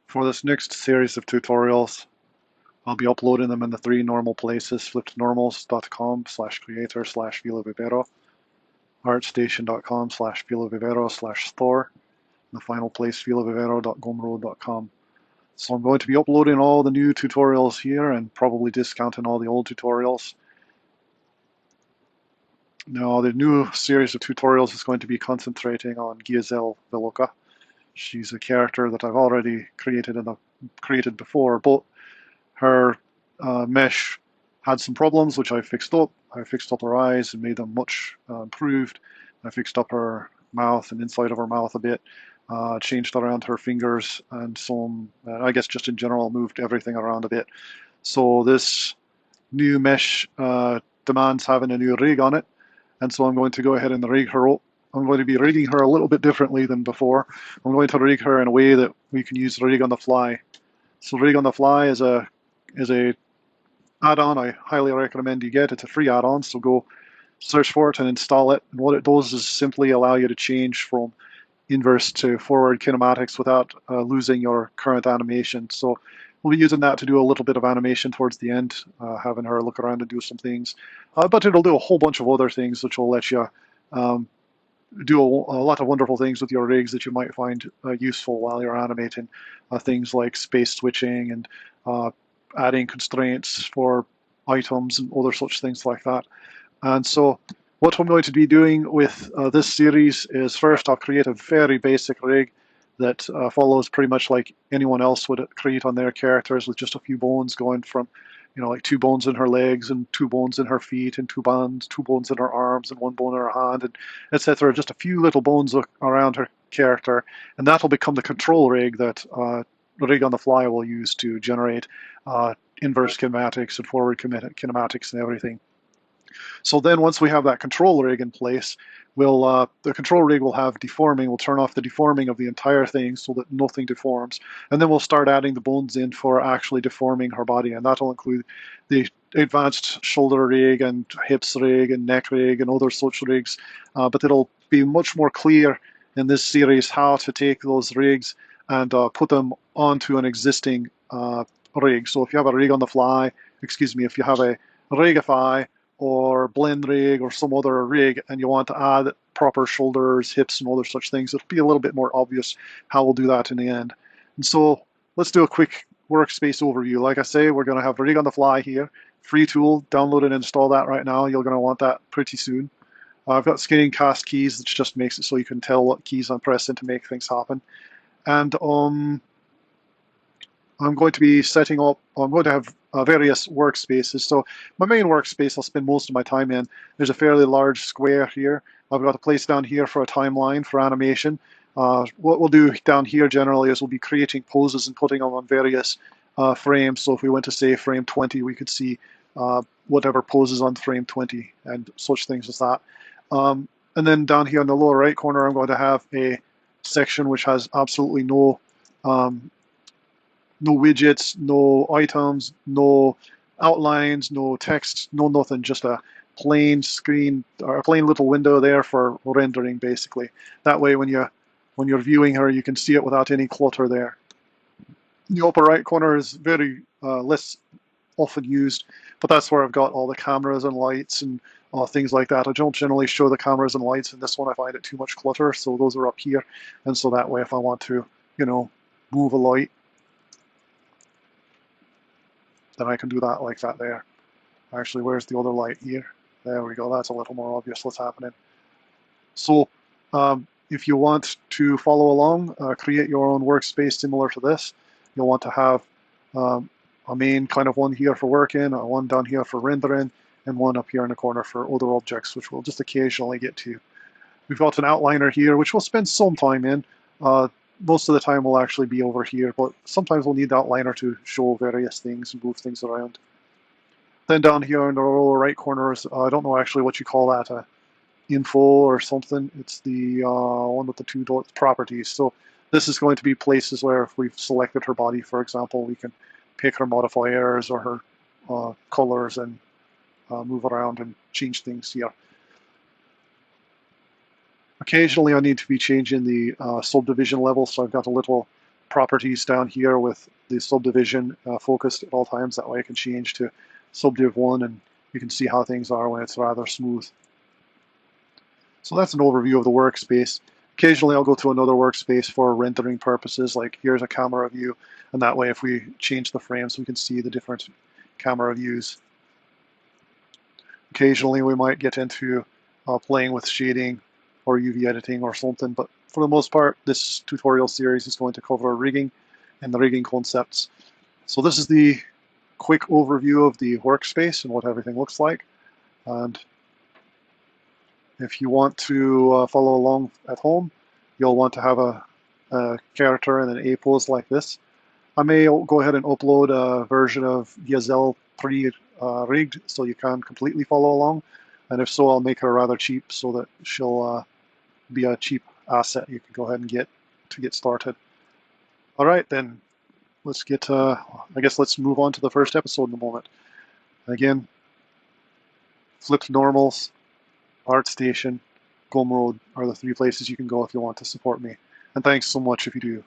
For this next series of tutorials, I'll be uploading them in the three normal places: flippednormals.com/creator/Vila artstation.com/Vila/store, and the final place, vilavivero.gumroad.com. So I'm going to be uploading all the new tutorials here and probably discounting all the old tutorials. Now, the new series of tutorials is going to be concentrating on Giazelle Veloca. She's a character that I've already created before, but her mesh had some problems, which I fixed up. I fixed up her eyes and made them much improved. I fixed up her mouth and inside of her mouth a bit, changed around her fingers and some, I guess just in general, moved everything around a bit. So this new mesh demands having a new rig on it, and so I'm going to go ahead and rig her up. I'm going to be rigging her a little bit differently than before. I'm going to rig her in a way that we can use rig on the fly. So rig on the fly is a add-on I highly recommend you get. It's a free add-on, so go search for it and install it. And what it does is simply allow you to change from inverse to forward kinematics without losing your current animation. So we'll be using that to do a little bit of animation towards the end, having her look around and do some things. But it'll do a whole bunch of other things which will let you do a lot of wonderful things with your rigs that you might find useful while you're animating. Things like space switching and adding constraints for items and other such things like that. And so what I'm going to be doing with this series is, first I'll create a very basic rig that follows pretty much like anyone else would create on their characters, with just a few bones going from, like 2 bones in her legs and 2 bones in her feet and 2 bones in her arms and 1 bone in her hand, and etc. Just a few little bones around her character, and that'll become the control rig that rig on the fly will use to generate inverse kinematics and forward kinematics and everything. So then once we have that control rig in place, the control rig will have deforming. We'll turn off the deforming of the entire thing so that nothing deforms. And then we'll start adding the bones in for actually deforming her body. And that'll include the advanced shoulder rig and hips rig and neck rig and other such rigs. But it'll be much more clear in this series how to take those rigs and put them onto an existing rig. So if you have a rig on the fly, if you have a rigify or blend rig or some other rig and you want to add proper shoulders, hips, and other such things, it'll be a little bit more obvious how we'll do that in the end. And so let's do a quick workspace overview. Like I say, we're going to have rig on the fly here. Free tool, download and install that right now. You're going to want that pretty soon. I've got scanning cast keys, which just makes it so you can tell what keys I'm pressing to make things happen. And I'm going to be setting up, I'm going to have various workspaces. So my main workspace I'll spend most of my time in. There's a fairly large square here. I've got a place down here for a timeline for animation. What we'll do down here generally is we'll be creating poses and putting them on various frames. So if we went to say frame 20, we could see whatever poses on frame 20 and such things as that. And then down here in the lower right corner, I'm going to have a section which has absolutely no widgets, no items, no outlines, no text, no nothing, just a plain screen or a plain little window there for rendering, basically. That way when you're viewing her, you can see it without any clutter there. The upper right corner is very less often used, but that's where I've got all the cameras and lights and things like that. I don't generally show the cameras and lights in this one. I find it too much clutter, so those are up here. And so that way if I want to, move a light, then I can do that like that there. Actually, where's the other light here? There we go. That's a little more obvious what's happening. So if you want to follow along, create your own workspace similar to this. You'll want to have a main kind of one here for working, one down here for rendering, and one up here in the corner for other objects, which we'll just occasionally get to. We've got an outliner here, which we'll spend some time in. Most of the time will actually be over here, but sometimes we'll need the outliner to show various things and move things around. Then down here in the lower right corners, I don't know actually what you call that, info or something. It's the one with the 2 dots, properties. So this is going to be places where if we've selected her body, for example, we can pick her modifiers or her colors and move around and change things here. Occasionally I need to be changing the subdivision level, so I've got a little properties down here with the subdivision focused at all times. That way I can change to subdiv 1 and you can see how things are when it's rather smooth. So that's an overview of the workspace. Occasionally I'll go to another workspace for rendering purposes, like here's a camera view, and that way if we change the frames we can see the different camera views. Occasionally we might get into playing with shading or UV editing or something, but for the most part this tutorial series is going to cover rigging and the rigging concepts. So this is the quick overview of the workspace and what everything looks like. And if you want to follow along at home, you'll want to have a character and an A pose like this. I may go ahead and upload a version of Giazelle pre-rigged so you can completely follow along. And if so, I'll make her rather cheap so that she'll be a cheap asset you can go ahead and get to get started. All right, then let's get, I guess let's move on to the first episode in a moment. Again, flipped normals, ArtStation, Gumroad are the 3 places you can go if you want to support me. And thanks so much if you do.